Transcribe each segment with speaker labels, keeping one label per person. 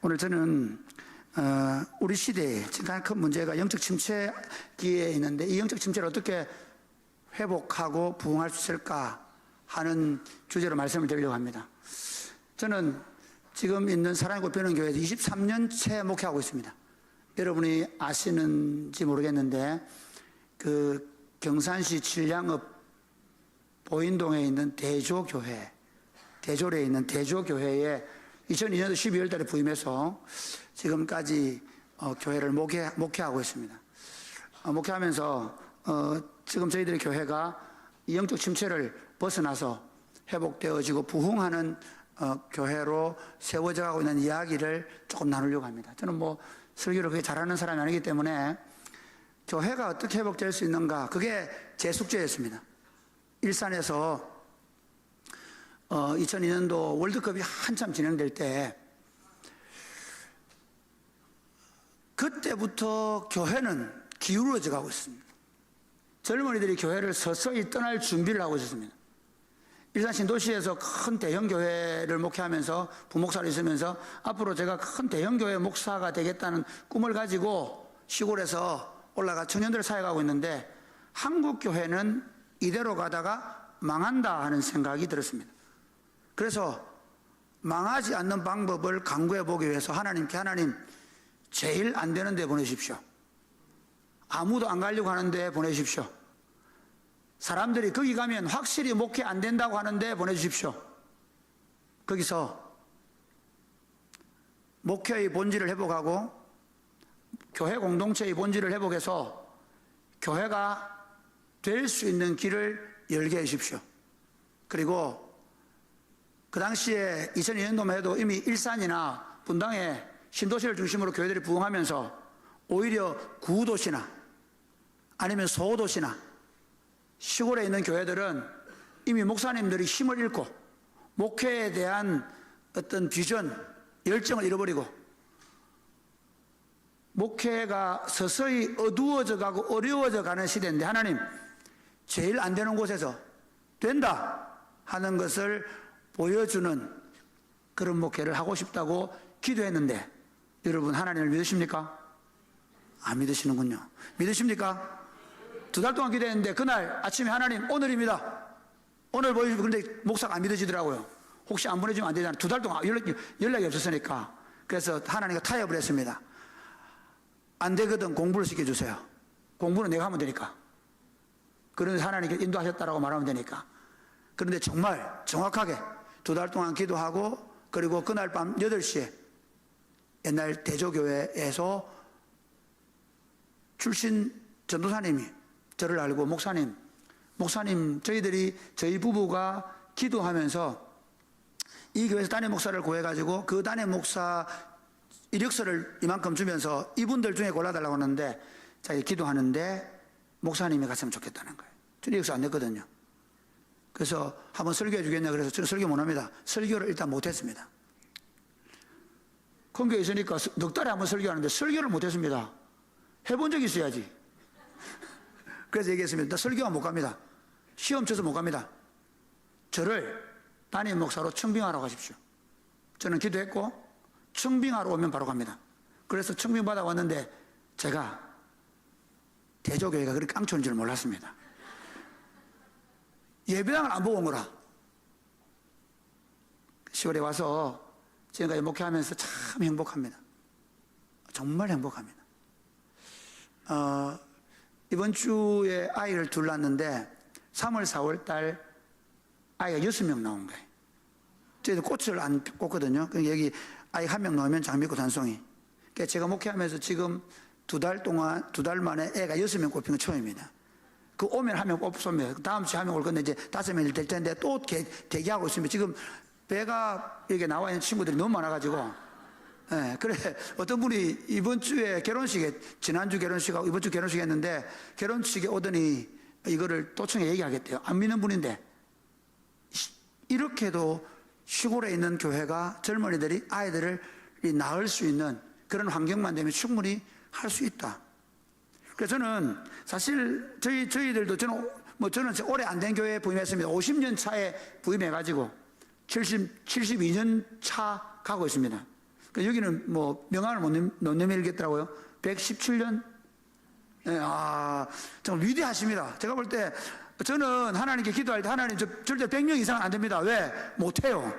Speaker 1: 오늘 저는 우리 시대에 가장 큰 문제가 영적 침체기에 있는데 이 영적 침체를 어떻게 회복하고 부흥할 수 있을까 하는 주제로 말씀을 드리려고 합니다. 저는 지금 있는 사랑의 꽃 피우는 교회에서 23년째 목회하고 있습니다. 여러분이 아시는지 모르겠는데 그 경산시 칠량읍 보인동에 있는 대조교회, 대조에 있는 대조교회에 2002년도 12월 달에 부임해서 지금까지 교회를 목회하고 있습니다. 목회하면서 지금 저희들의 교회가 이 영적 침체를 벗어나서 회복되어지고 부흥하는 교회로 세워져 가고 있는 이야기를 조금 나누려고 합니다. 저는 뭐 설교를 그렇게 잘하는 사람이 아니기 때문에 교회가 어떻게 회복될 수 있는가, 그게 제 숙제였습니다. 일산에서 2002년도 월드컵이 한참 진행될 때 그때부터 교회는 기울어져 가고 있습니다. 젊은이들이 교회를 서서히 떠날 준비를 하고 있었습니다. 일산 신도시에서 큰 대형 교회를 목회하면서 부목사로 있으면서 앞으로 제가 큰 대형 교회 목사가 되겠다는 꿈을 가지고 시골에서 올라가 청년들을 사역하고 있는데 한국 교회는 이대로 가다가 망한다 하는 생각이 들었습니다. 그래서 망하지 않는 방법을 강구해 보기 위해서 하나님께, 하나님 제일 안 되는 데 보내십시오. 아무도 안 가려고 하는데 보내십시오. 사람들이 거기 가면 확실히 목회 안 된다고 하는데 보내주십시오. 거기서 목회의 본질을 회복하고 교회 공동체의 본질을 회복해서 교회가 될 수 있는 길을 열게 해주십시오. 그리고 그 당시에 2002년도만 해도 이미 일산이나 분당에 신도시를 중심으로 교회들이 부흥하면서 오히려 구도시나 아니면 소도시나 시골에 있는 교회들은 이미 목사님들이 힘을 잃고 목회에 대한 어떤 비전, 열정을 잃어버리고 목회가 서서히 어두워져 가고 어려워져 가는 시대인데 하나님 제일 안 되는 곳에서 된다 하는 것을 보여주는 그런 목회를 하고 싶다고 기도했는데 여러분 하나님을 믿으십니까? 안 믿으시는군요. 믿으십니까? 2달 동안 기도했는데 그날 아침에 하나님 오늘입니다. 오늘 보여주고 그런데 목사가 안 믿어지더라고요. 혹시 안 보내주면 안 되잖아요. 2달 동안 연락이 없었으니까. 그래서 하나님과 타협을 했습니다. 안 되거든 공부를 시켜주세요. 공부는 내가 하면 되니까. 그런데 하나님께 인도하셨다라고 말하면 되니까. 그런데 정말 정확하게 2달 동안 기도하고 그리고 그날 밤 8시에 옛날 대조교회에서 출신 전도사님이 저를 알고 목사님 저희 부부가 기도하면서 이 교회에서 담임 목사를 구해가지고 그 담임 목사 이력서를 이만큼 주면서 이분들 중에 골라달라고 하는데 자기 기도하는데 목사님이 갔으면 좋겠다는 거예요. 저는 이력서 안 냈거든요. 그래서 한번 설교해 주겠냐 그래서 저는 설교 못합니다. 설교를 일단 못했습니다. 큰 교회 있으니까 넉 달에 한번 설교하는데 설교를 못했습니다. 해본 적이 있어야지. 그래서 얘기했습니다. 나 설교만 못 갑니다. 시험 쳐서 못 갑니다. 저를 담임 목사로 청빙하러 가십시오. 저는 기도했고 청빙하러 오면 바로 갑니다. 그래서 청빙 받아 왔는데 제가 대조교회가 그렇게 깡초인 줄 몰랐습니다. 예배당을 안 보고 온 거라. 10월에 와서 지금까지 목회하면서 참 행복합니다. 정말 행복합니다. 이번 주에 아이를 둘 낳았는데 3월, 4월 달 아이가 6명 나온 거예요. 저희도 꽃을 안 꽂거든요. 여기 아이 1명 나오면 장미꽃 한 송이. 그러니까 제가 목회하면서 지금 2달 만에 애가 6명 꼽힌 건 처음입니다. 그 오면 1명 뽑습니다. 다음 주에 1명 올 건데 이제 5명이 될 텐데 또 대기하고 있습니다. 지금 배가 이렇게 나와 있는 친구들이 너무 많아가지고. 예, 그래, 어떤 분이 이번 주에 결혼식에, 지난주 결혼식하고 이번 주 결혼식 했는데, 결혼식에 오더니 이거를 도청에 얘기하겠대요. 안 믿는 분인데, 이렇게도 시골에 있는 교회가 젊은이들이 아이들을 낳을 수 있는 그런 환경만 되면 충분히 할 수 있다. 그래서 저는 사실 저희들도 저는 오래 안 된 교회에 부임했습니다. 50년 차에 부임해가지고 72년 차 가고 있습니다. 여기는 뭐 명함을 못 내밀겠더라고요. 117년. 네, 정말 위대하십니다. 제가 볼 때 저는 하나님께 기도할 때 하나님 절대 100명 이상은 안 됩니다. 왜? 못해요.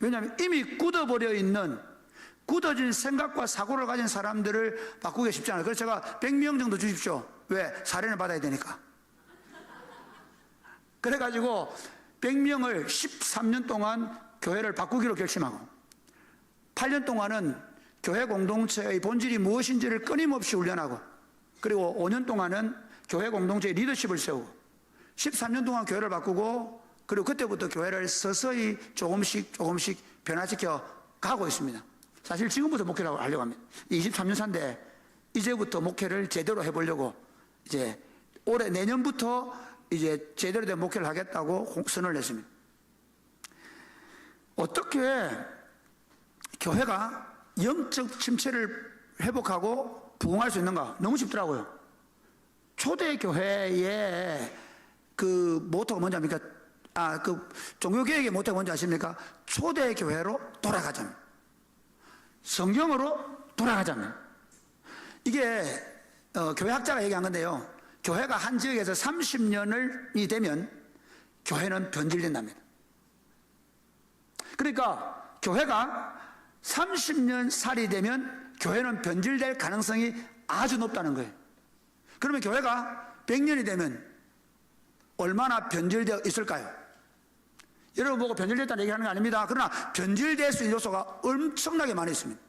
Speaker 1: 왜냐하면 이미 굳어버려 있는 굳어진 생각과 사고를 가진 사람들을 바꾸기 쉽지 않아요. 그래서 제가 100명 정도 주십시오. 왜? 사례를 받아야 되니까. 그래가지고 100명을 13년 동안 교회를 바꾸기로 결심하고 8년 동안은 교회 공동체의 본질이 무엇인지를 끊임없이 훈련하고 그리고 5년 동안은 교회 공동체의 리더십을 세우고 13년 동안 교회를 바꾸고 그리고 그때부터 교회를 서서히 조금씩 변화시켜 가고 있습니다. 사실 지금부터 목회를 하려고 합니다. 23년 차인데 이제부터 목회를 제대로 해보려고 이제 올해 내년부터 이제 제대로 된 목회를 하겠다고 선언을 했습니다. 어떻게 교회가 영적 침체를 회복하고 부흥할 수 있는가? 너무 쉽더라고요. 초대 교회의 그 모토가 뭔지 압니까? 그 종교개혁의 모토가 뭔지 아십니까? 초대 교회로 돌아가자면, 성경으로 돌아가자면. 이게 교회학자가 얘기한 건데요. 교회가 한 지역에서 30년이 되면 교회는 변질된답니다. 그러니까 교회가 30년 살이 되면 교회는 변질될 가능성이 아주 높다는 거예요. 그러면 교회가 100년이 되면 얼마나 변질되어 있을까요? 여러분 보고 변질됐다는 얘기하는 거 아닙니다. 그러나 변질될 수 있는 요소가 엄청나게 많이 있습니다.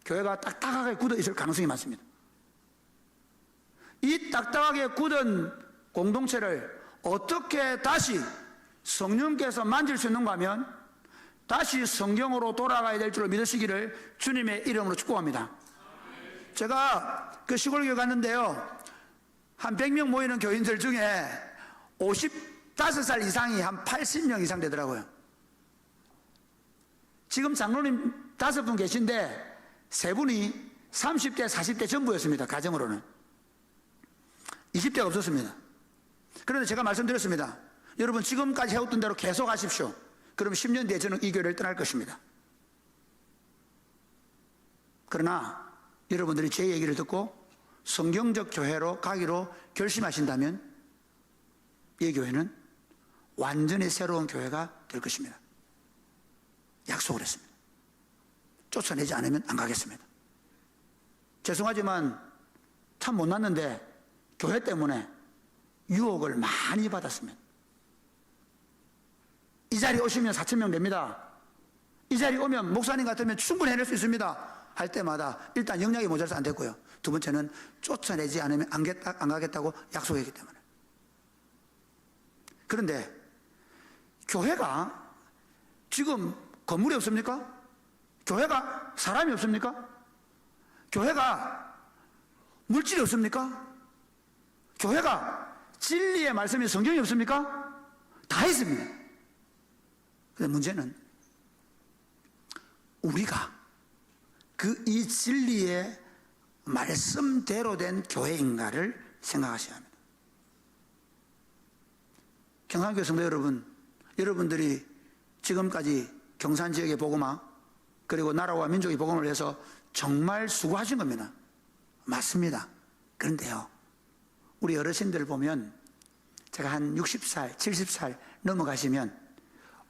Speaker 1: 교회가 딱딱하게 굳어 있을 가능성이 많습니다. 이 딱딱하게 굳은 공동체를 어떻게 다시 성령께서 만질 수 있는가 하면 다시 성경으로 돌아가야 될 줄 믿으시기를 주님의 이름으로 축복합니다. 제가 그 시골교회 갔는데요, 한 100명 모이는 교인들 중에 55살 이상이 한 80명 이상 되더라고요. 지금 장로님 5분 계신데 3분이 30대 40대 전부였습니다. 가정으로는 20대가 없었습니다. 그런데 제가 말씀드렸습니다. 여러분 지금까지 해왔던 대로 계속 하십시오. 그럼 10년 뒤에 저는 이 교회를 떠날 것입니다. 그러나 여러분들이 제 얘기를 듣고 성경적 교회로 가기로 결심하신다면 이 교회는 완전히 새로운 교회가 될 것입니다. 약속을 했습니다. 쫓아내지 않으면 안 가겠습니다. 죄송하지만 참 못났는데 교회 때문에 유혹을 많이 받았습니다. 이 자리에 오시면 4,000명 됩니다. 이 자리에 오면 목사님 같으면 충분히 해낼 수 있습니다. 할 때마다 일단 영향이 모자라서 안 됐고요. 두 번째는 쫓아내지 않으면 안 가겠다고 약속했기 때문에. 그런데 교회가 지금 건물이 없습니까? 교회가 사람이 없습니까? 교회가 물질이 없습니까? 교회가 진리의 말씀이 성경이 없습니까? 다 있습니다. 근데 문제는 우리가 이 진리의 말씀대로 된 교회인가를 생각하셔야 합니다. 경상교회 성도 여러분, 여러분들이 지금까지 경산 지역의 복음화 그리고 나라와 민족의 복음을 위해서 정말 수고하신 겁니다. 맞습니다. 그런데요, 우리 어르신들 보면 제가 한 60살, 70살 넘어가시면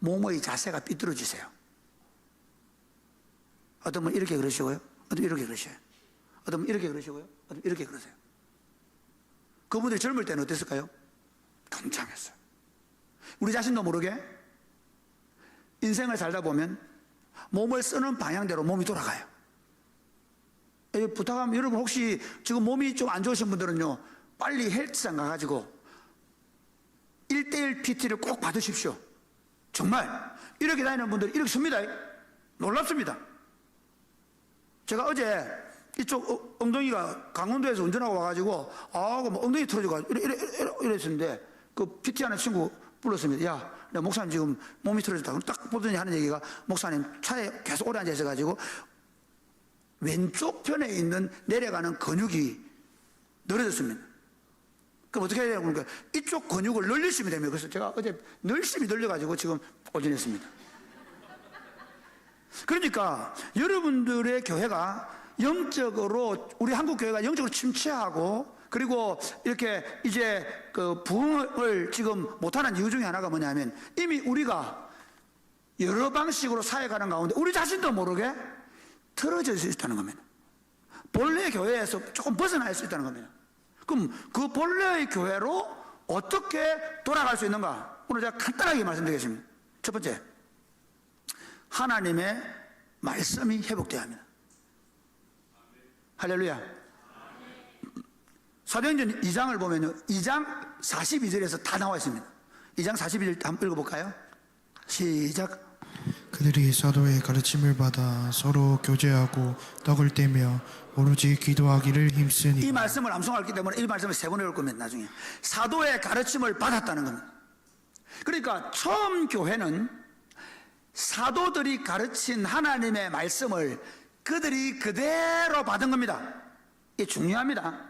Speaker 1: 몸의 자세가 삐뚤어지세요. 어떤 분은 이렇게 그러시고요, 어떤 분은 이렇게 그러셔요. 어떤 분은 이렇게 그러시고요, 어떤 분은 이렇게 그러세요. 그분들이 젊을 때는 어땠을까요? 굉장했어요. 우리 자신도 모르게 인생을 살다 보면 몸을 쓰는 방향대로 몸이 돌아가요. 부탁하면 여러분 혹시 지금 몸이 좀 안 좋으신 분들은요, 빨리 헬스장 가가지고 1:1 PT를 꼭 받으십시오. 정말 이렇게 다니는 분들이 이렇게 씁니다. 놀랍습니다. 제가 어제 이쪽 엉덩이가 강원도에서 운전하고 와가지고 엉덩이 틀어져가지고 이랬었는데 그 PT 하는 친구 불렀습니다. 야, 내가 목사님 지금 몸이 틀어졌다. 딱 보더니 하는 얘기가 목사님 차에 계속 오래 앉아 있어가지고 왼쪽 편에 있는 내려가는 근육이 늘어졌습니다. 그럼 어떻게 해야 되냐고 그러니까 이쪽 근육을 늘리시면 됩니다. 그래서 제가 어제 열심히 늘려가지고 지금 오전했습니다. 그러니까 여러분들의 교회가 영적으로, 우리 한국 교회가 영적으로 침체하고, 그리고 이렇게 이제 그 부흥을 지금 못하는 이유 중에 하나가 뭐냐면, 이미 우리가 여러 방식으로 사역하는 가운데 우리 자신도 모르게 틀어질 수 있다는 겁니다. 본래 교회에서 조금 벗어날 수 있다는 겁니다. 그럼 그 본래의 교회로 어떻게 돌아갈 수 있는가? 오늘 제가 간단하게 말씀드리겠습니다. 첫 번째, 하나님의 말씀이 회복되어야 합니다. 할렐루야. 사도행전 2장을 보면 2장 42절에서 다 나와 있습니다. 2장 42절 한번 읽어볼까요? 시작.
Speaker 2: 그들이 사도의 가르침을 받아 서로 교제하고 떡을 떼며 오로지 기도하기를 힘쓰니.
Speaker 1: 이 말씀을 암송했기 때문에 이 말씀을 세 번 읽을 겁니다. 나중에 사도의 가르침을 받았다는 겁니다. 그러니까 처음 교회는 사도들이 가르친 하나님의 말씀을 그들이 그대로 받은 겁니다. 이게 중요합니다.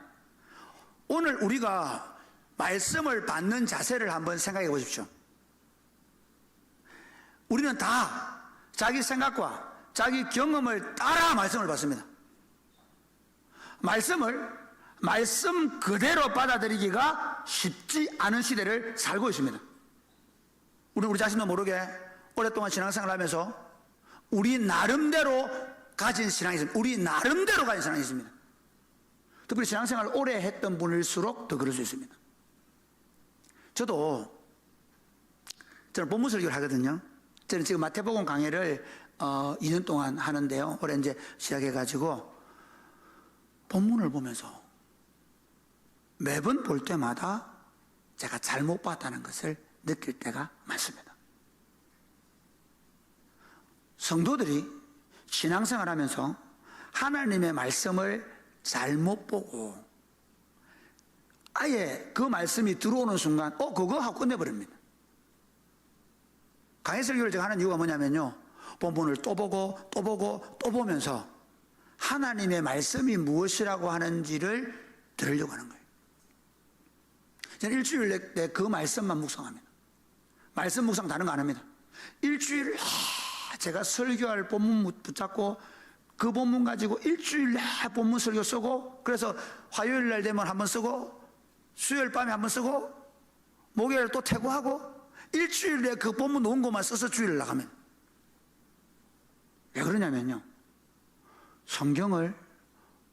Speaker 1: 오늘 우리가 말씀을 받는 자세를 한번 생각해 보십시오. 우리는 다 자기 생각과 자기 경험을 따라 말씀을 받습니다. 말씀 그대로 받아들이기가 쉽지 않은 시대를 살고 있습니다. 우리 자신도 모르게 오랫동안 신앙생활을 하면서 우리 나름대로 가진 신앙이 있습니다. 우리 나름대로 가진 신앙이 있습니다. 특별히 신앙생활을 오래 했던 분일수록 더 그럴 수 있습니다. 저는 본문 설교를 하거든요. 저는 지금 마태복음 강해를 2년 동안 하는데요. 올해 이제 시작해가지고 본문을 보면서 매번 볼 때마다 제가 잘못 봤다는 것을 느낄 때가 많습니다. 성도들이 신앙생활 하면서 하나님의 말씀을 잘못 보고 아예 그 말씀이 들어오는 순간 그거 하고 끝내버립니다. 강해 설교를 제가 하는 이유가 뭐냐면요, 본문을 또 보고 또 보고 또 보면서 하나님의 말씀이 무엇이라고 하는지를 들으려고 하는 거예요. 저는 일주일 내 그 말씀만 묵상합니다. 말씀 묵상 다른 거 안 합니다. 일주일 제가 설교할 본문 붙잡고 그 본문 가지고 일주일 내 본문 설교 쓰고, 그래서 화요일 날 되면 한번 쓰고 수요일 밤에 한번 쓰고 목요일 또 퇴고하고 일주일 내 그 본문 놓은 것만 써서 주일을 나가면. 왜 그러냐면요, 성경을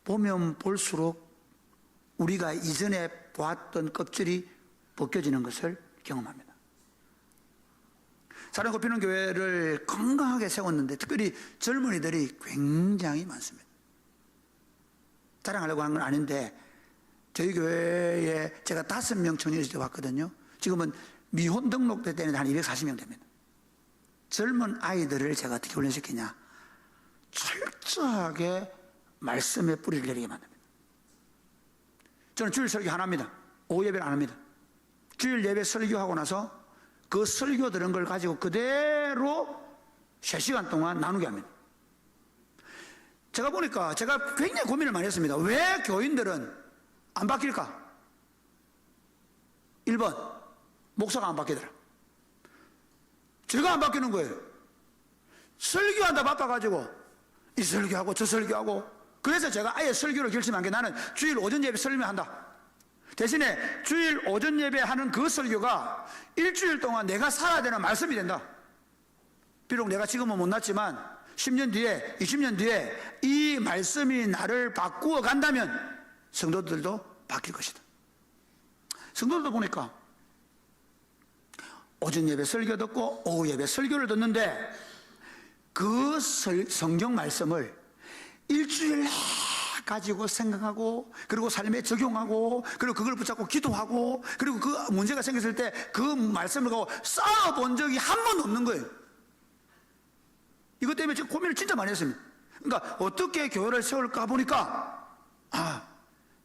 Speaker 1: 보면 볼수록 우리가 이전에 보았던 껍질이 벗겨지는 것을 경험합니다. 사랑 곱히는 교회를 건강하게 세웠는데 특별히 젊은이들이 굉장히 많습니다. 자랑하려고 하는 건 아닌데 저희 교회에 제가 5명 청년이 왔거든요. 지금은 미혼 등록될 때는 한 240명 됩니다. 젊은 아이들을 제가 어떻게 훈련시키냐, 철저하게 말씀에 뿌리를 내리게 만듭니다. 저는 주일 설교 안 합니다. 오후 예배를 안 합니다. 주일 예배 설교하고 나서 그 설교 들은 걸 가지고 그대로 3시간 동안 나누게 합니다. 제가 보니까 제가 굉장히 고민을 많이 했습니다. 왜 교인들은 안 바뀔까? 1번, 목사가 안 바뀌더라. 제가 안 바뀌는 거예요. 설교한다 바빠가지고 이 설교하고 저 설교하고. 그래서 제가 아예 설교를 결심한 게, 나는 주일 오전 예배 설교한다. 대신에 주일 오전 예배 하는 그 설교가 일주일 동안 내가 살아야 되는 말씀이 된다. 비록 내가 지금은 못났지만 10년 뒤에 20년 뒤에 이 말씀이 나를 바꾸어 간다면 성도들도 바뀔 것이다. 성도들도 보니까 오전 예배 설교 듣고 오후 예배 설교를 듣는데 그 성경 말씀을 일주일 가지고 생각하고, 그리고 삶에 적용하고, 그리고 그걸 붙잡고 기도하고, 그리고 그 문제가 생겼을 때 그 말씀을 가지고 싸워본 적이 한 번도 없는 거예요. 이것 때문에 제가 고민을 진짜 많이 했습니다. 그러니까 어떻게 교회를 세울까 보니까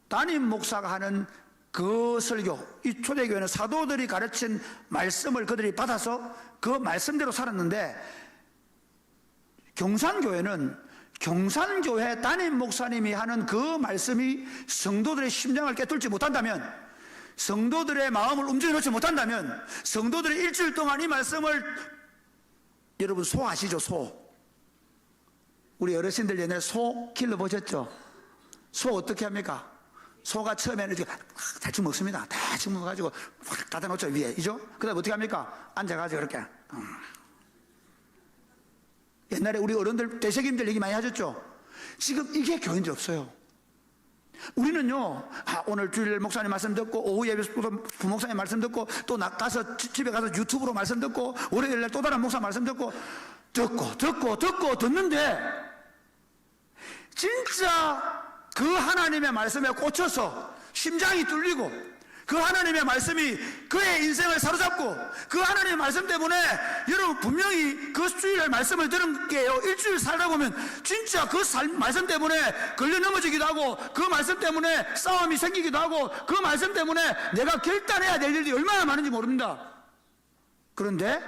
Speaker 1: 담임 목사가 하는 그 설교, 이 초대교회는 사도들이 가르친 말씀을 그들이 받아서 그 말씀대로 살았는데, 경산교회는 경산교회 담임 목사님이 하는 그 말씀이 성도들의 심장을 깨뚫지 못한다면, 성도들의 마음을 움직여 놓지 못한다면, 성도들이 일주일 동안 이 말씀을 여러분 소화하시죠, 우리 어르신들 옛날에 소 길러 보셨죠? 소 어떻게 합니까? 소가 처음에는 이렇게 대충 먹습니다. 대충 먹어가지고 확 갖다 놓죠, 위에. 이죠? 그 다음에 어떻게 합니까? 앉아가지고 이렇게. 옛날에 우리 어른들, 대세김들 얘기 많이 하셨죠? 지금 이게 교인들 없어요. 우리는요, 오늘 주일 목사님 말씀 듣고, 오후 예배 부목사님 말씀 듣고, 또 가서, 집에 가서 유튜브로 말씀 듣고, 월요일날 또 다른 목사 말씀 듣고, 듣는데, 진짜 그 하나님의 말씀에 꽂혀서 심장이 뚫리고, 그 하나님의 말씀이 그의 인생을 사로잡고, 그 하나님의 말씀 때문에 여러분 분명히 그 주일날 말씀을 들은 게요, 일주일 살다 보면 진짜 그 말씀 때문에 걸려 넘어지기도 하고, 그 말씀 때문에 싸움이 생기기도 하고, 그 말씀 때문에 내가 결단해야 될 일이 얼마나 많은지 모릅니다. 그런데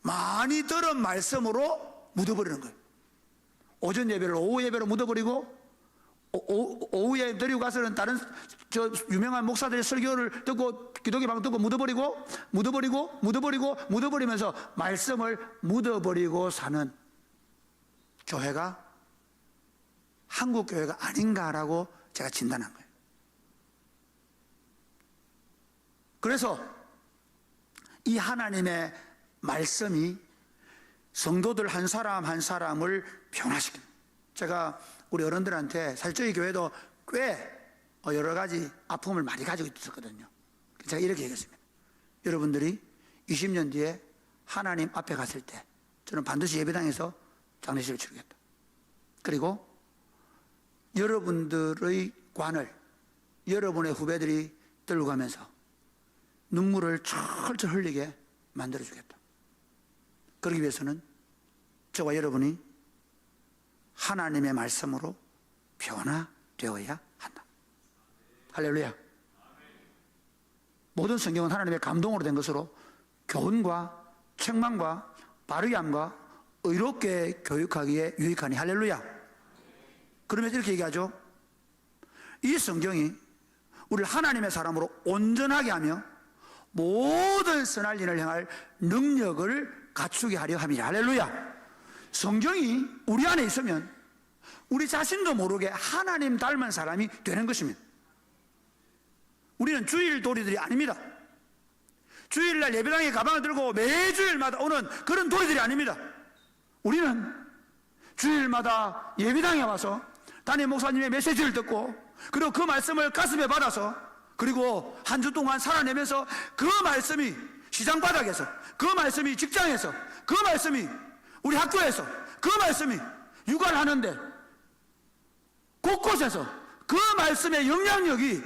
Speaker 1: 많이 들은 말씀으로 묻어버리는 거예요. 오전 예배를 오후 예배로 묻어버리고, 오후에 데리고 가서는 다른 유명한 목사들의 설교를 듣고 기독교 방송 듣고 묻어버리면서 말씀을 묻어버리고 사는 교회가 한국 교회가 아닌가라고 제가 진단한 거예요. 그래서 이 하나님의 말씀이 성도들 한 사람 한 사람을 변화시킵니다. 제가 우리 어른들한테 사실 저희 교회도 꽤 여러 가지 아픔을 많이 가지고 있었거든요. 제가 이렇게 얘기했습니다. 여러분들이 20년 뒤에 하나님 앞에 갔을 때 저는 반드시 예배당에서 장례식을 치르겠다. 그리고 여러분들의 관을 여러분의 후배들이 들고 가면서 눈물을 철철 흘리게 만들어주겠다. 그러기 위해서는 저와 여러분이 하나님의 말씀으로 변화되어야 한다. 할렐루야. 모든 성경은 하나님의 감동으로 된 것으로 교훈과 책망과 바르게 함과 의롭게 교육하기에 유익하니. 할렐루야. 그러면서 이렇게 얘기하죠. 이 성경이 우리를 하나님의 사람으로 온전하게 하며 모든 선할 일을 행할 능력을 갖추게 하려 함이라. 할렐루야. 성경이 우리 안에 있으면 우리 자신도 모르게 하나님 닮은 사람이 되는 것입니다. 우리는 주일 도리들이 아닙니다. 주일날 예배당에 가방을 들고 매주일마다 오는 그런 도리들이 아닙니다. 우리는 주일마다 예배당에 와서 담임 목사님의 메시지를 듣고, 그리고 그 말씀을 가슴에 받아서, 그리고 한 주 동안 살아내면서 그 말씀이 시장바닥에서, 그 말씀이 직장에서, 그 말씀이 우리 학교에서, 그 말씀이 육아를 하는데 곳곳에서 그 말씀의 영향력이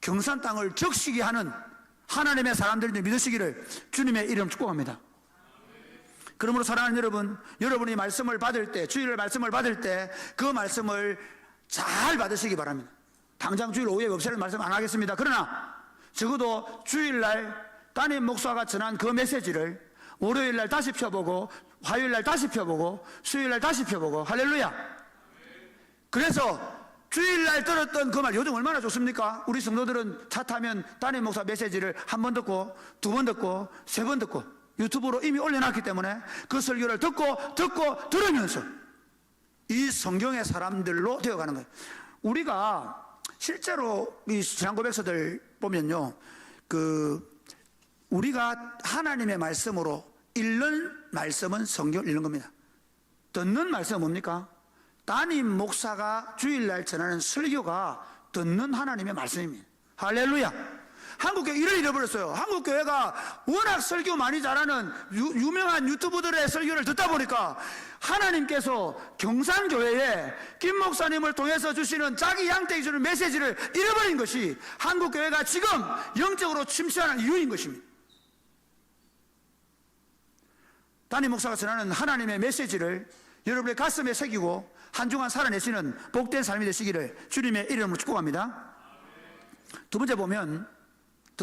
Speaker 1: 경산 땅을 적시게 하는 하나님의 사람들을 믿으시기를 주님의 이름 축복합니다. 그러므로 사랑하는 여러분, 여러분이 말씀을 받을 때, 주일날 말씀을 받을 때 그 말씀을 잘 받으시기 바랍니다. 당장 주일 오후에 없애는 말씀 안 하겠습니다. 그러나 적어도 주일날 담임 목사가 전한 그 메시지를 월요일날 다시 펴보고, 화요일날 다시 펴보고, 수요일날 다시 펴보고. 할렐루야. 그래서 주일날 들었던 그 말, 요즘 얼마나 좋습니까? 우리 성도들은 차 타면 담임 목사 메시지를 한 번 듣고, 두 번 듣고, 세 번 듣고, 유튜브로 이미 올려놨기 때문에 그 설교를 듣고 들으면서 이 성경의 사람들로 되어가는 거예요. 우리가 실제로 이 신앙 고백서들 보면요, 우리가 하나님의 말씀으로 읽는 말씀은 성경을 읽는 겁니다. 듣는 말씀은 뭡니까? 담임 목사가 주일날 전하는 설교가 듣는 하나님의 말씀입니다. 할렐루야. 한국교회 이를 잃어버렸어요. 한국교회가 워낙 설교 많이 잘하는 유명한 유튜브들의 설교를 듣다 보니까 하나님께서 경산교회에 김 목사님을 통해서 주시는 자기 양떼기 주는 메시지를 잃어버린 것이 한국교회가 지금 영적으로 침체하는 이유인 것입니다. 담임 목사가 전하는 하나님의 메시지를 여러분의 가슴에 새기고 한 주간 살아내시는 복된 삶이 되시기를 주님의 이름으로 축복합니다. 두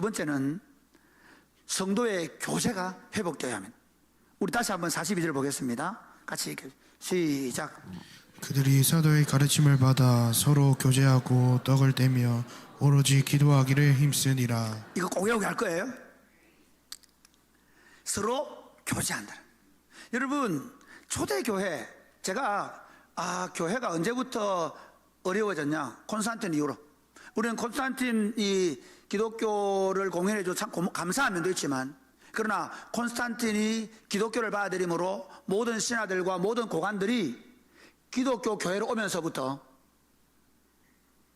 Speaker 1: 번째는 성도의 교제가 회복되어야 합니다. 우리 다시 한번 42절 보겠습니다. 같이 시작.
Speaker 2: 그들이 사도의 가르침을 받아 서로 교제하고 떡을 떼며 오로지 기도하기를 힘쓰니라.
Speaker 1: 이거 꼭 외우게 할 거예요. 서로 교제한다. 여러분, 초대교회 제가 교회가 언제부터 어려워졌냐? 콘스탄틴 이후로. 우리는 콘스탄틴이 기독교를 공연해 줘 참 감사한 면도 있지만, 그러나 콘스탄틴이 기독교를 받아들임으로 모든 신하들과 모든 고관들이 기독교 교회로 오면서부터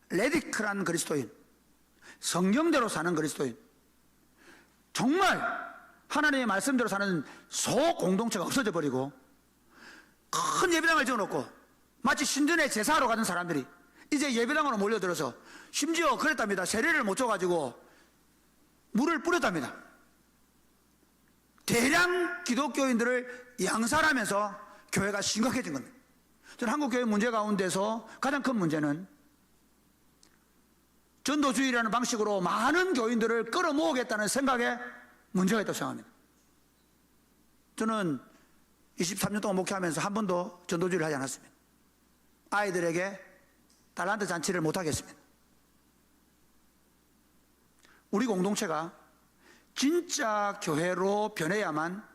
Speaker 1: 레디클한 그리스도인, 성경대로 사는 그리스도인, 정말 하나님의 말씀대로 사는 소공동체가 없어져 버리고 큰 예배당을 지어놓고 마치 신전에 제사하러 가는 사람들이 이제 예배당으로 몰려들어서 심지어 그랬답니다. 세례를 못 줘가지고 물을 뿌렸답니다. 대량 기독교인들을 양살하면서 교회가 심각해진 겁니다. 저는 한국교회 문제 가운데서 가장 큰 문제는 전도주의라는 방식으로 많은 교인들을 끌어모으겠다는 생각에 문제가 있다고 생각합니다. 저는 23년 동안 목회하면서 한 번도 전도주의를 하지 않았습니다. 아이들에게 달란트 잔치를 못 하겠습니다. 우리 공동체가 진짜 교회로 변해야만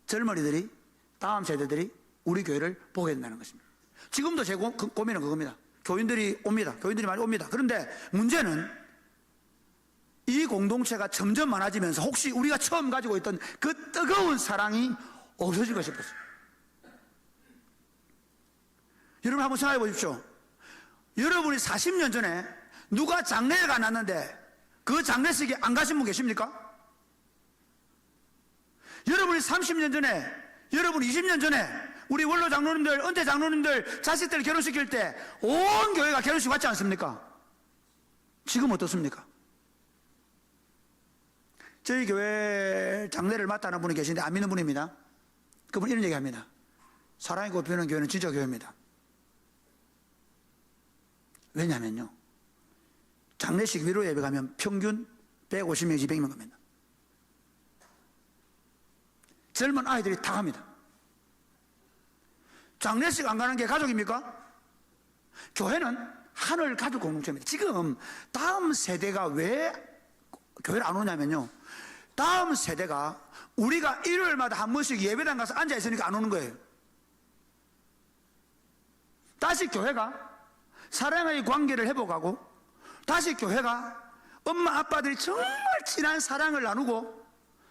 Speaker 1: 젊은이들이, 다음 세대들이 우리 교회를 보게 된다는 것입니다. 지금도 제 고민은 그겁니다. 교인들이 옵니다. 교인들이 많이 옵니다. 그런데 문제는 이 공동체가 점점 많아지면서 혹시 우리가 처음 가지고 있던 그 뜨거운 사랑이 없어질까 싶었어요. 여러분 한번 생각해 보십시오. 여러분이 40년 전에 누가 장례를 가놨는데 그 장례식에 안 가신 분 계십니까? 여러분이 30년 전에, 여러분 20년 전에 우리 원로 장로님들, 은퇴 장로님들 자식들 결혼시킬 때 온 교회가 결혼식 왔지 않습니까? 지금 어떻습니까? 저희 교회 장례를 맡아하는 분이 계신데 안 믿는 분입니다. 그분 이런 얘기합니다. 사랑이 꼽히는 교회는 진짜 교회입니다. 왜냐면요, 장례식 위로 예배 가면 평균 150명, 200명 갑니다. 젊은 아이들이 다 갑니다. 장례식 안 가는 게 가족입니까? 교회는 하늘 가족 공동체입니다. 지금 다음 세대가 왜 교회를 안 오냐면요, 다음 세대가 우리가 일요일마다 한 번씩 예배당 가서 앉아 있으니까 안 오는 거예요. 다시 교회가 사랑의 관계를 회복하고, 다시 교회가 엄마 아빠들이 정말 진한 사랑을 나누고,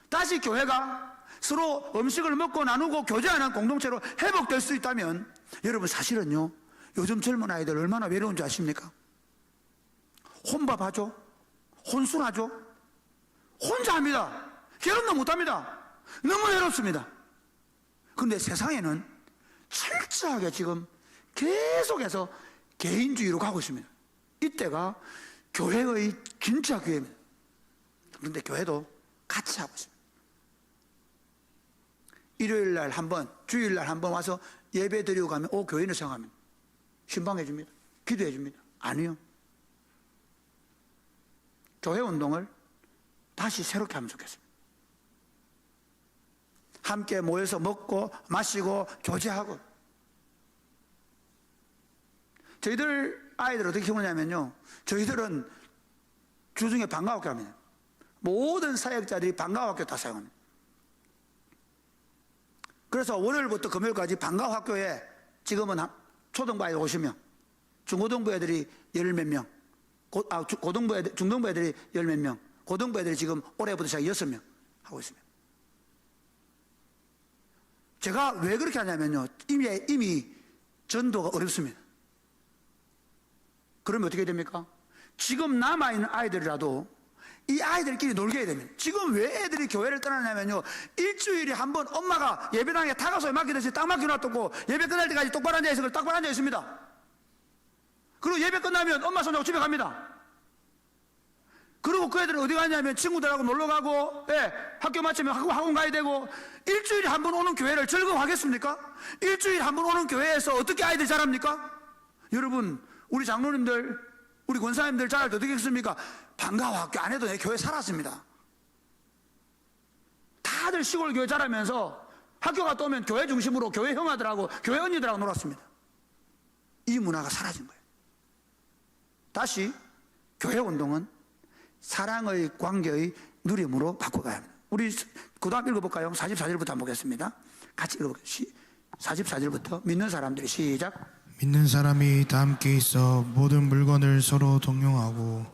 Speaker 1: 다시 교회가 서로 음식을 먹고 나누고 교제하는 공동체로 회복될 수 있다면, 여러분 사실은요, 요즘 젊은 아이들 얼마나 외로운지 아십니까? 혼밥하죠, 혼술하죠, 혼자 합니다. 결혼도 못합니다. 너무 외롭습니다. 그런데 세상에는 철저하게 지금 계속해서 개인주의로 가고 있습니다. 이때가 교회의 진짜 교회입니다. 그런데 교회도 같이 하고 있습니다. 일요일날 한 번, 주일날 한 번 와서 예배 드리고 가면 교인을 생각하면 신방해 줍니다. 기도해 줍니다. 아니요. 교회 운동을 다시 새롭게 하면 좋겠습니다. 함께 모여서 먹고 마시고 교제하고. 저희들 아이들 어떻게 키우냐면요, 저희들은 주중에 방과학교 합니다. 모든 사역자들이 방과학교 다 사용합니다. 그래서 월요일부터 금요일까지 방과학교에 지금은 초등부 애들 50명, 중고등부 애들이 열 몇 명, 중등부 애들이 열 몇 명, 고등부 애들이 지금 올해부터 시작 6명 하고 있습니다. 제가 왜 그렇게 하냐면요, 이미 전도가 어렵습니다. 그러면 어떻게 됩니까? 지금 남아있는 아이들이라도 이 아이들끼리 놀게 해야 됩니다. 지금 왜 애들이 교회를 떠나냐면요, 일주일에 한 번 엄마가 예배당에 타가소에 맡기듯이 딱 맡겨놨고 예배 끝날 때까지 똑바로 앉아있어요. 똑바로 앉아있습니다. 그리고 예배 끝나면 엄마 손잡고 집에 갑니다. 그리고 그 애들은 어디 가냐면 친구들하고 놀러 가고, 학교 마치면 학원 가야 되고. 일주일에 한 번 오는 교회를 즐거워하겠습니까? 일주일에 한 번 오는 교회에서 어떻게 아이들 자랍니까? 여러분, 우리 장로님들, 우리 권사님들 자랄 때 어떻게 했습니까? 방과후 학교 안 해도 내 교회 살았습니다. 다들 시골 교회 자라면서 학교 갔다 오면 교회 중심으로 교회 형아들하고 교회 언니들하고 놀았습니다. 이 문화가 사라진 거예요. 다시 교회 운동은 사랑의 관계의 누림으로 바꿔가야 합니다. 우리 그 다음 읽어볼까요? 44절부터 한번 보겠습니다. 같이 읽어볼게요. 44절부터 믿는 사람들이 시작.
Speaker 2: 믿는 사람이 다 함께 있어 모든 물건을 서로 동용하고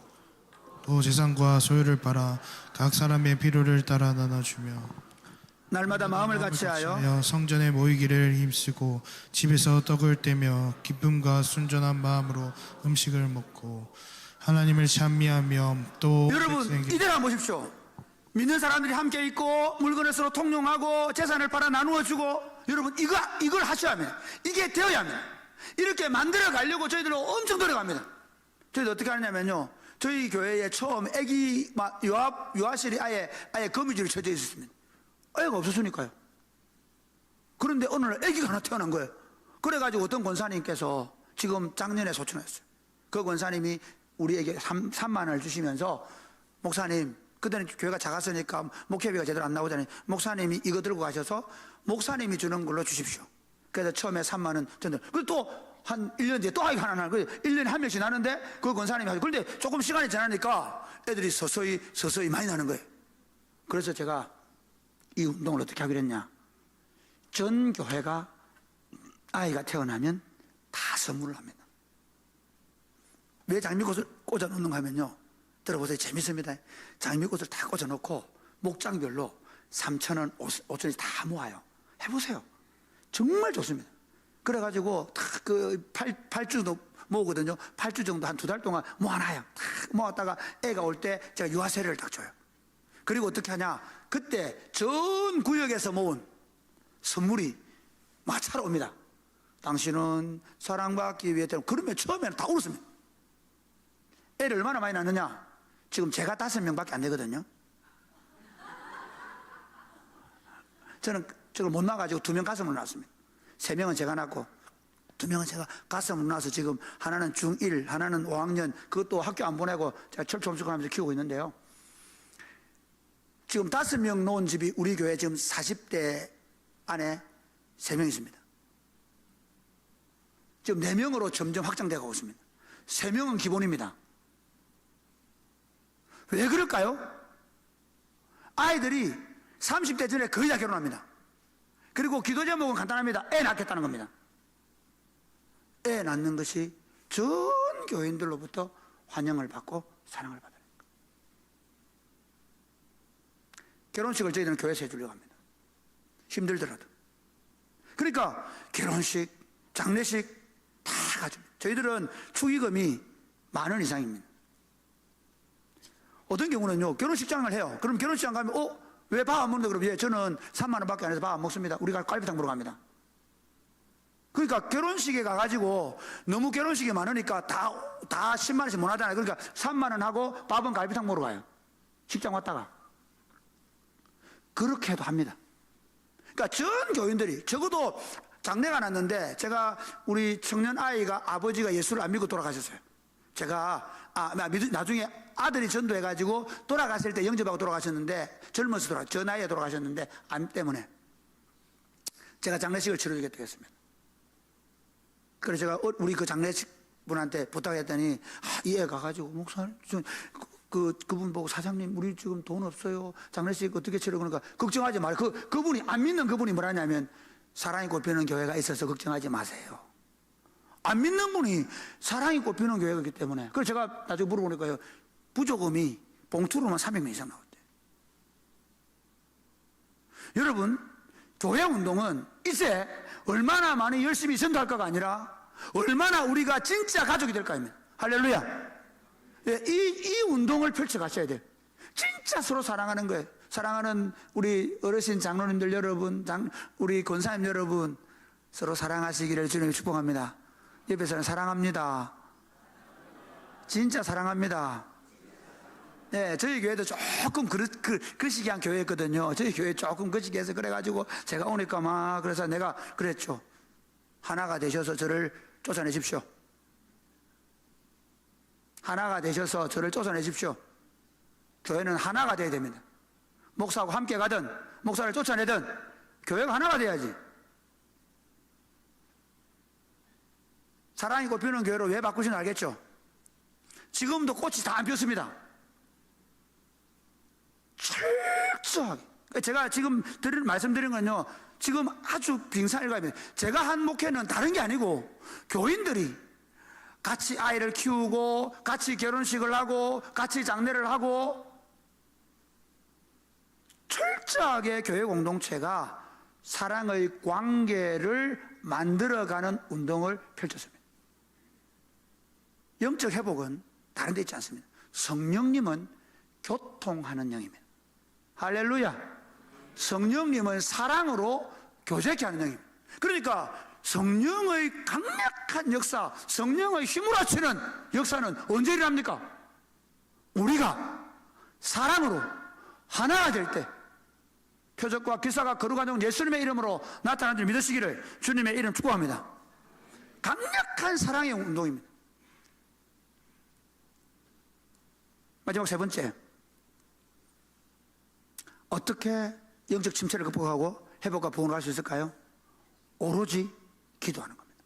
Speaker 2: 또 재산과 소유를 팔아 각 사람의 필요를 따라 나눠주며
Speaker 1: 날마다 마음을 같이하여
Speaker 2: 성전에 모이기를 힘쓰고 집에서 떡을 떼며 기쁨과 순전한 마음으로 음식을 먹고 하나님을 찬미하며 또
Speaker 1: 여러분
Speaker 2: 백성에게
Speaker 1: 이대로 한번 보십시오. 믿는 사람들이 함께 있고 물건을 서로 통용하고 재산을 팔아 나누어 주고 여러분 이걸 하셔야 합니다. 이게 되어야 합니다. 이렇게 만들어 가려고 저희들 엄청 노력합니다. 저희들 어떻게 하냐면요, 저희 교회에 처음 애기 유아실이 아예 거미줄이 쳐져 있었습니다. 애가 없었으니까요. 그런데 어느 날 애기가 하나 태어난 거예요. 그래가지고 어떤 권사님께서 지금 작년에 소천했어요. 그 권사님이 우리에게 3만 원을 주시면서, 목사님, 그때는 교회가 작았으니까 목회비가 제대로 안 나오잖아요. 목사님이 이거 들고 가셔서 목사님이 주는 걸로 주십시오. 그래서 처음에 3만 원 전달. 그리고 또 한 1년 뒤에 또 아이가 하나 나는. 1년에 한 명씩 나는데 그 권사님이 하죠. 그런데 조금 시간이 지나니까 애들이 서서히 많이 나는 거예요. 그래서 제가 이 운동을 어떻게 하기로 했냐. 전 교회가 아이가 태어나면 다 선물을 합니다. 왜 장미꽃을 꽂아 놓는가 하면요, 들어보세요. 재밌습니다. 장미꽃을 다 꽂아 놓고 목장별로 3,000원, 5,000원씩 다 모아요. 해보세요. 정말 좋습니다. 그래가지고 다 그 8주도 모으거든요. 8주 정도 한 2달 동안 모아놔요. 다 모았다가 애가 올 때 제가 유아세례를 딱 줘요. 그리고 어떻게 하냐, 그때 전 구역에서 모은 선물이 마차로 옵니다. 당신은 사랑받기 위해 태어난. 그러면 처음에는 다 울었습니다. 애를 얼마나 많이 낳느냐, 지금 제가 5명밖에 안 되거든요. 저는 저걸 못 낳아가지고 2명 가슴으로 낳았습니다. 3명은 제가 낳고 2명은 제가 가슴으로 낳아서 지금 하나는 중1, 하나는 5학년, 그것도 학교 안 보내고 제가 철쭉함수하면서 키우고 있는데요. 지금 5명 놓은 집이 우리 교회 지금 40대 안에 3명 있습니다. 지금 4명으로 점점 확장되어 가고 있습니다. 3명은 기본입니다. 왜 그럴까요? 아이들이 30대 전에 거의 다 결혼합니다. 그리고 기도 제목은 간단합니다. 애 낳겠다는 겁니다. 애 낳는 것이 전 교인들로부터 환영을 받고 사랑을 받아요. 결혼식을 저희들은 교회에서 해주려고 합니다. 힘들더라도. 그러니까 결혼식, 장례식 다 가집니다. 저희들은 축의금이 10,000원 이상입니다. 어떤 경우는요, 결혼식장을 해요. 그럼 결혼식장 가면 왜 밥 안 먹는다? 그러면 예, 저는 3만 원밖에 안 해서 밥 안 먹습니다. 우리가 갈비탕 먹으러 갑니다. 그러니까 결혼식에 가가지고 너무 결혼식이 많으니까 다 10만 원씩 못 하잖아요. 그러니까 3만 원 하고 밥은 갈비탕 먹으러 가요. 직장 왔다가. 그렇게 해도 합니다. 그러니까 전 교인들이, 적어도 장례가 났는데, 제가 우리 청년 아이가 아버지가 예수를 안 믿고 돌아가셨어요. 제가 나중에 아들이 전도해가지고 돌아갔을 때 영접하고 돌아가셨는데, 젊어서 저 나이에 돌아가셨는데 암 때문에 제가 장례식을 치러주겠다고 했습니다. 그래서 제가 우리 그 장례식 분한테 부탁했더니, 이 애 가가지고 목사님, 그분 보고, 사장님 우리 지금 돈 없어요, 장례식 어떻게 치러? 그러니까 걱정하지 말고, 그분이 안 믿는 그분이 뭐라냐면, 사랑이 꽃피는 교회가 있어서 걱정하지 마세요. 안 믿는 분이 사랑이 꽃피는 교회가 있기 때문에. 그래서 제가 나중에 물어보니까요, 부조금이 봉투로만 300명 이상 나왔대요. 여러분, 교회 운동은 이제 얼마나 많이 열심히 전도할까가 아니라 얼마나 우리가 진짜 가족이 될까입니다. 할렐루야. 예, 이 운동을 펼쳐가셔야 돼요. 진짜 서로 사랑하는 거예요. 사랑하는 우리 어르신 장로님들 여러분, 우리 권사님 여러분, 서로 사랑하시기를 주님이 축복합니다. 옆에서는 사랑합니다. 진짜 사랑합니다. 네, 저희 교회도 조금 그러시기한 교회였거든요. 저희 교회 조금 거시기해서 그래가지고 제가 오니까 막, 그래서 내가 그랬죠. 하나가 되셔서 저를 쫓아내십시오. 하나가 되셔서 저를 쫓아내십시오. 교회는 하나가 돼야 됩니다. 목사하고 함께 가든 목사를 쫓아내든 교회가 하나가 돼야지. 사랑이 꽃피는 교회로 왜 바꾸시는지 알겠죠? 지금도 꽃이 다 안 폈습니다. 철저하게 제가 지금 말씀드린 건요, 지금 아주 빙산일갑니다. 제가 한 목회는 다른 게 아니고 교인들이 같이 아이를 키우고 같이 결혼식을 하고 같이 장례를 하고 철저하게 교회 공동체가 사랑의 관계를 만들어가는 운동을 펼쳤습니다. 영적 회복은 다른 데 있지 않습니다. 성령님은 교통하는 영입니다. 할렐루야. 성령님은 사랑으로 교제케 하는 영입니다. 그러니까 성령의 강력한 역사, 성령의 힘을 합치는 역사는 언제 일어납니까? 우리가 사랑으로 하나가 될 때, 표적과 기사가 거룩한 예수님의 이름으로 나타난 줄 믿으시기를 주님의 이름 축복합니다. 강력한 사랑의 운동입니다. 마지막 세 번째, 어떻게 영적 침체를 극복하고 회복과 부흥을 할 수 있을까요? 오로지 기도하는 겁니다.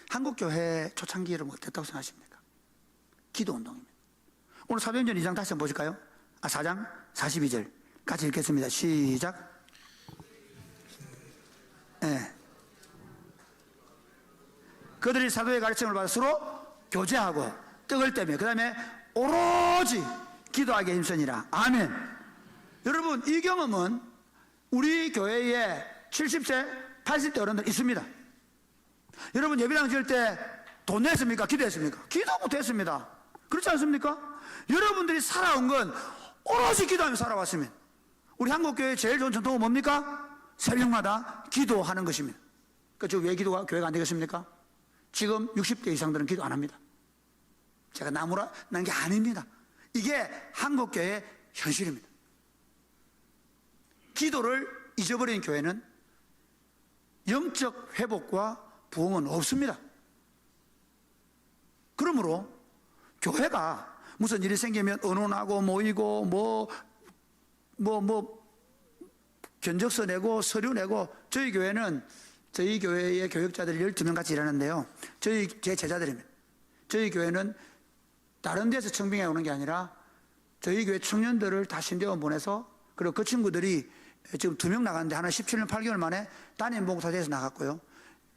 Speaker 1: 한국교회 초창기 여러분 어땠다고 생각하십니까? 기도 운동입니다. 오늘 사도행전 2장 다시 한번 보실까요? 4장 42절 같이 읽겠습니다. 시작. 네. 그들이 사도의 가르침을 받아 서로 교제하고 떡을 떼며 그 다음에 오로지 기도하게 힘쓰니라. 아멘. 여러분, 이 경험은 우리 교회에 70세, 80대 어른들 있습니다. 여러분, 예배당 지을 때 돈 냈습니까? 기도했습니까? 기도 못했습니다. 그렇지 않습니까? 여러분들이 살아온 건 오로지 기도하며 살아왔습니다. 우리 한국교회의 제일 좋은 전통은 뭡니까? 새벽마다 기도하는 것입니다. 그러니까 왜 교회가 안 되겠습니까? 지금 60대 이상들은 기도 안 합니다. 제가 나무라 난 게 아닙니다. 이게 한국교회의 현실입니다. 기도를 잊어버린 교회는 영적 회복과 부흥은 없습니다. 그러므로 교회가 무슨 일이 생기면 의논하고 모이고 견적서 내고 서류 내고, 저희 교회는 저희 교회의 교육자들이 12명 같이 일하는데요, 제 제자들입니다. 저희 교회는 다른 데서 청빙해 오는 게 아니라 저희 교회 청년들을 다 신대원 보내서, 그리고 그 친구들이 지금 2명 나갔는데 하나 17년 8개월 만에 담임 목사 돼서 나갔고요.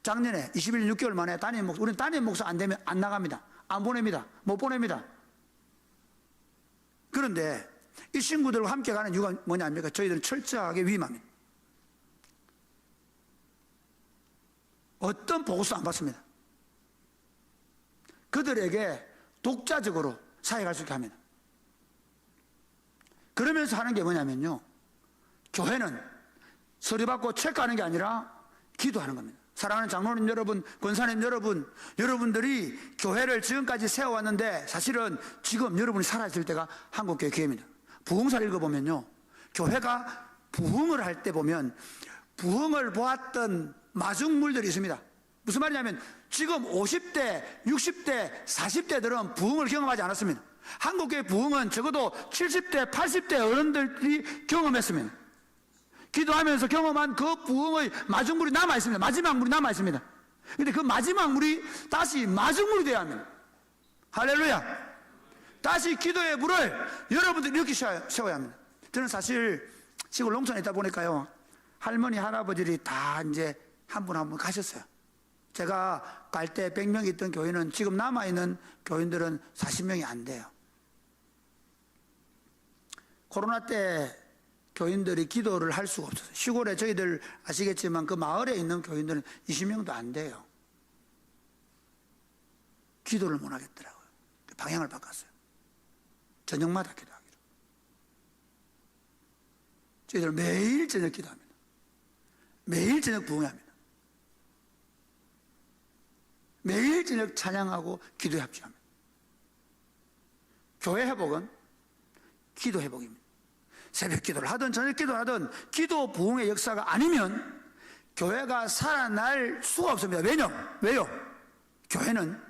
Speaker 1: 작년에 21년 6개월 만에 우리는 담임 목사 안 되면 안 나갑니다. 안 보냅니다. 못 보냅니다. 그런데 이 친구들과 함께 가는 이유가 뭐냐 합니까? 저희들은 철저하게 위임합니다. 어떤 보고서 안 받습니다. 그들에게 독자적으로 사역할 수 있게 합니다. 그러면서 하는 게 뭐냐면요, 교회는 서류 받고 체크하는 게 아니라 기도하는 겁니다. 사랑하는 장로님 여러분, 권사님 여러분, 여러분들이 교회를 지금까지 세워왔는데 사실은 지금 여러분이 살아있을 때가 한국교회 기회입니다. 부흥사를 읽어보면요, 교회가 부흥을 할 때 보면 부흥을 보았던 마중물들이 있습니다. 무슨 말이냐면 지금 50대, 60대, 40대들은 부흥을 경험하지 않았습니다. 한국교회 부흥은 적어도 70대, 80대 어른들이 경험했습니다. 기도하면서 경험한 그 부흥의 마중물이 남아있습니다. 마지막 물이 남아있습니다. 근데 그 마지막 물이 다시 마중물이 되어야 합니다. 할렐루야. 다시 기도의 물을 여러분들이 이렇게 세워야 합니다. 저는 사실 시골 농촌에 있다 보니까요, 할머니, 할아버지들이 다 이제 한 분 한 분 가셨어요. 제가 갈 때 100명이 있던 교회는 지금 남아있는 교인들은 40명이 안 돼요. 코로나 때 교인들이 기도를 할 수가 없었어요. 시골에 저희들 아시겠지만 그 마을에 있는 교인들은 20명도 안 돼요. 기도를 못 하겠더라고요. 방향을 바꿨어요. 저녁마다 기도하기로. 저희들 매일 저녁 기도합니다. 매일 저녁 부흥합니다. 매일 저녁 찬양하고 기도에 합주합니다. 교회 회복은 기도 회복입니다. 새벽 기도를 하든 저녁 기도를 하든 기도 부흥의 역사가 아니면 교회가 살아날 수가 없습니다. 왜요? 교회는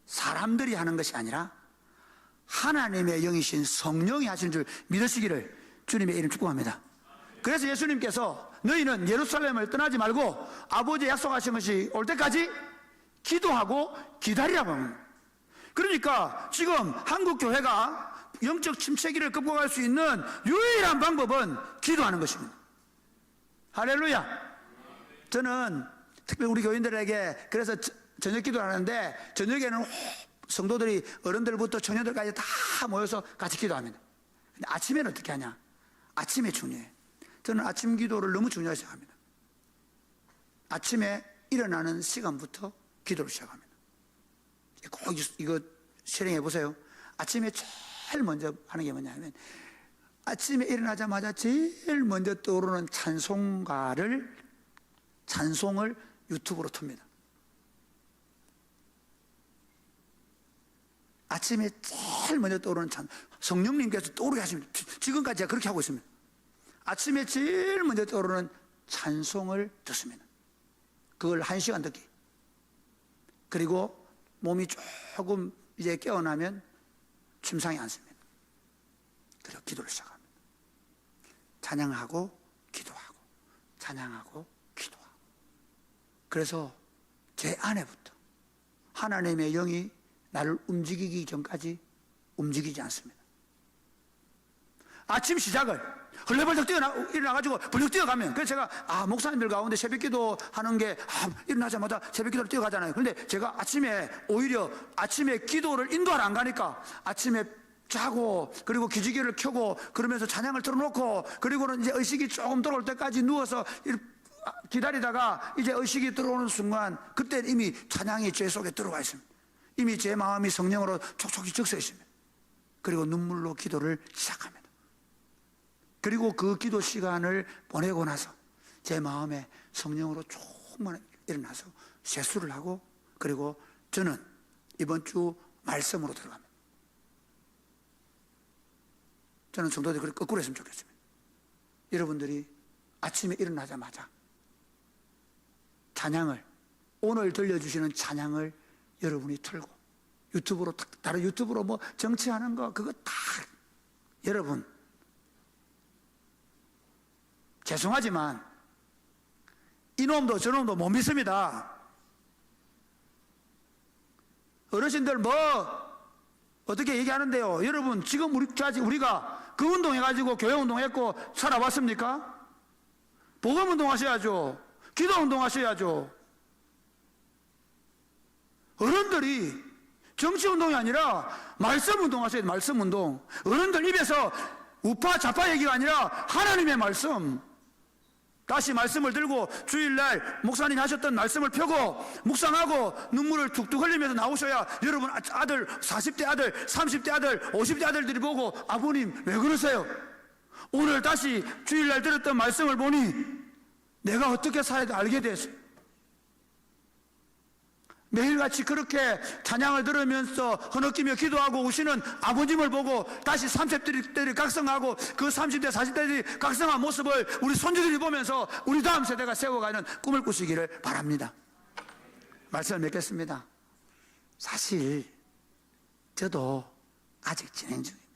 Speaker 1: 사람들이 하는 것이 아니라 하나님의 영이신 성령이 하시는 줄 믿으시기를 주님의 이름 축복합니다. 그래서 예수님께서 너희는 예루살렘을 떠나지 말고 아버지의 약속하신 것이 올 때까지 기도하고 기다리라고 합니다. 그러니까 지금 한국 교회가 영적 침체기를 극복할 수 있는 유일한 방법은 기도하는 것입니다. 할렐루야. 저는 특별히 우리 교인들에게 그래서 저녁 기도를 하는데, 저녁에는 성도들이 어른들부터 청년들까지 다 모여서 같이 기도합니다. 근데 아침에는 어떻게 하냐? 아침에 중요해. 저는 아침 기도를 너무 중요하게 생각합니다. 아침에 일어나는 시간부터 기도를 시작합니다. 꼭 이거 실행해 보세요. 아침에 제일 먼저 하는 게 뭐냐면, 아침에 일어나자마자 제일 먼저 떠오르는 찬송을 유튜브로 틉니다. 아침에 제일 먼저 떠오르는 성령님께서 떠오르게 하십니다. 지금까지 제가 그렇게 하고 있습니다. 아침에 제일 먼저 떠오르는 찬송을 듣습니다. 그걸 1시간 듣기. 그리고 몸이 조금 이제 깨어나면 침상에 앉습니다. 그리고 기도를 시작합니다. 찬양하고 기도하고 찬양하고 기도하고. 그래서 제 안에부터 하나님의 영이 나를 움직이기 전까지 움직이지 않습니다. 아침 시작을 헐레벌떡 일어나가지고 벌떡 뛰어가면, 그래서 제가 목사님들 가운데 새벽기도 하는 게 일어나자마자 새벽기도를 뛰어가잖아요. 그런데 제가 오히려 아침에 기도를 인도하러 안 가니까 아침에 자고 그리고 기지개를 켜고 그러면서 찬양을 틀어놓고, 그리고는 이제 의식이 조금 들어올 때까지 누워서 기다리다가 이제 의식이 들어오는 순간, 그때 이미 찬양이 제 속에 들어와 있습니다. 이미 제 마음이 성령으로 촉촉히 적셔 있습니다. 그리고 눈물로 기도를 시작합니다. 그리고 그 기도 시간을 보내고 나서 제 마음에 성령으로 조금만 일어나서 세수를 하고, 그리고 저는 이번 주 말씀으로 들어갑니다. 저는 성도들이 그렇게 거꾸로 했으면 좋겠습니다. 여러분들이 아침에 일어나자마자 찬양을, 오늘 들려주시는 찬양을 여러분이 틀고, 유튜브로, 다른 유튜브로 뭐 정치하는 거 그거 다, 여러분 죄송하지만 이놈도 저놈도 못 믿습니다. 어르신들 뭐 어떻게 얘기하는데요? 여러분 지금 우리가 그 운동해가지고 교회 운동했고 살아왔습니까? 복음 운동하셔야죠. 기도 운동하셔야죠. 어른들이 정치 운동이 아니라 말씀 운동하셔야 돼요. 말씀 운동. 어른들 입에서 우파 좌파 얘기가 아니라 하나님의 말씀. 다시 말씀을 들고 주일날 목사님이 하셨던 말씀을 펴고 묵상하고 눈물을 툭툭 흘리면서 나오셔야 여러분 아들, 40대 아들, 30대 아들, 50대 아들들이 보고, 아버님 왜 그러세요? 오늘 다시 주일날 들었던 말씀을 보니 내가 어떻게 살아야 돼 알게 됐어요. 매일같이 그렇게 찬양을 들으면서 흐느끼며 기도하고 오시는 아버님을 보고 다시 30대들이 각성하고, 그 30대 40대들이 각성한 모습을 우리 손주들이 보면서 우리 다음 세대가 세워가는 꿈을 꾸시기를 바랍니다. 말씀을 맺겠습니다. 사실 저도 아직 진행 중입니다.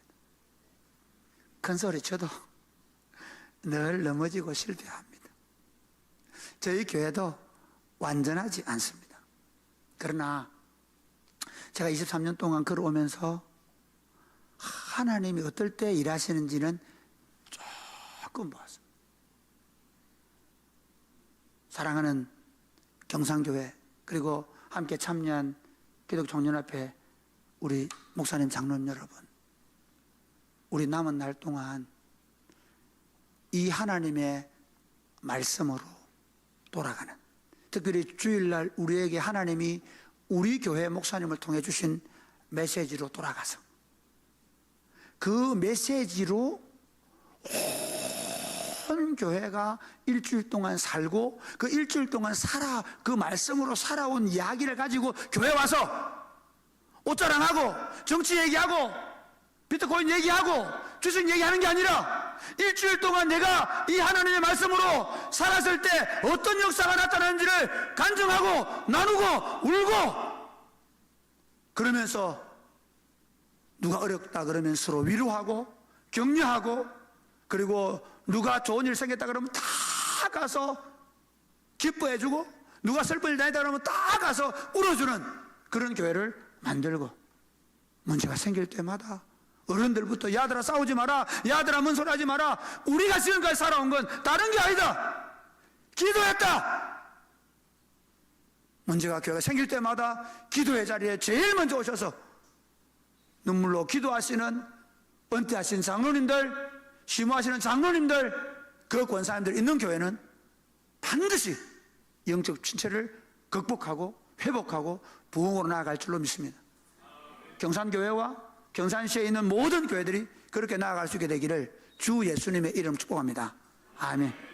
Speaker 1: 큰 소리 저도 늘 넘어지고 실패합니다. 저희 교회도 완전하지 않습니다. 그러나 제가 23년 동안 걸어오면서 하나님이 어떨 때 일하시는지는 조금 보았습니다. 사랑하는 경상교회, 그리고 함께 참여한 기독청년합회 우리 목사님, 장로님 여러분, 우리 남은 날 동안 이 하나님의 말씀으로 돌아가는, 특별히 주일날 우리에게 하나님이 우리 교회 목사님을 통해 주신 메시지로 돌아가서 그 메시지로 온 교회가 일주일 동안 살고, 그 일주일 동안 그 말씀으로 살아온 이야기를 가지고 교회 와서 옷자랑하고 정치 얘기하고 비트코인 얘기하고 주식 얘기하는 게 아니라, 일주일 동안 내가 이 하나님의 말씀으로 살았을 때 어떤 역사가 나타나는지를 간증하고 나누고 울고, 그러면서 누가 어렵다 그러면 서로 위로하고 격려하고, 그리고 누가 좋은 일 생겼다 그러면 다 가서 기뻐해주고, 누가 슬픈 일 다니다 그러면 다 가서 울어주는 그런 교회를 만들고, 문제가 생길 때마다 어른들부터 야들아 싸우지 마라, 야들아 뭔 소리 하지 마라. 우리가 지금까지 살아온 건 다른 게 아니다. 기도했다. 문제가 교회가 생길 때마다 기도의 자리에 제일 먼저 오셔서 눈물로 기도하시는 은퇴하신 장로님들, 심호하시는 장로님들, 그 권사님들 있는 교회는 반드시 영적 침체를 극복하고 회복하고 부흥으로 나아갈 줄로 믿습니다. 경산교회와 경산시에 있는 모든 교회들이 그렇게 나아갈 수 있게 되기를 주 예수님의 이름 축복합니다. 아멘.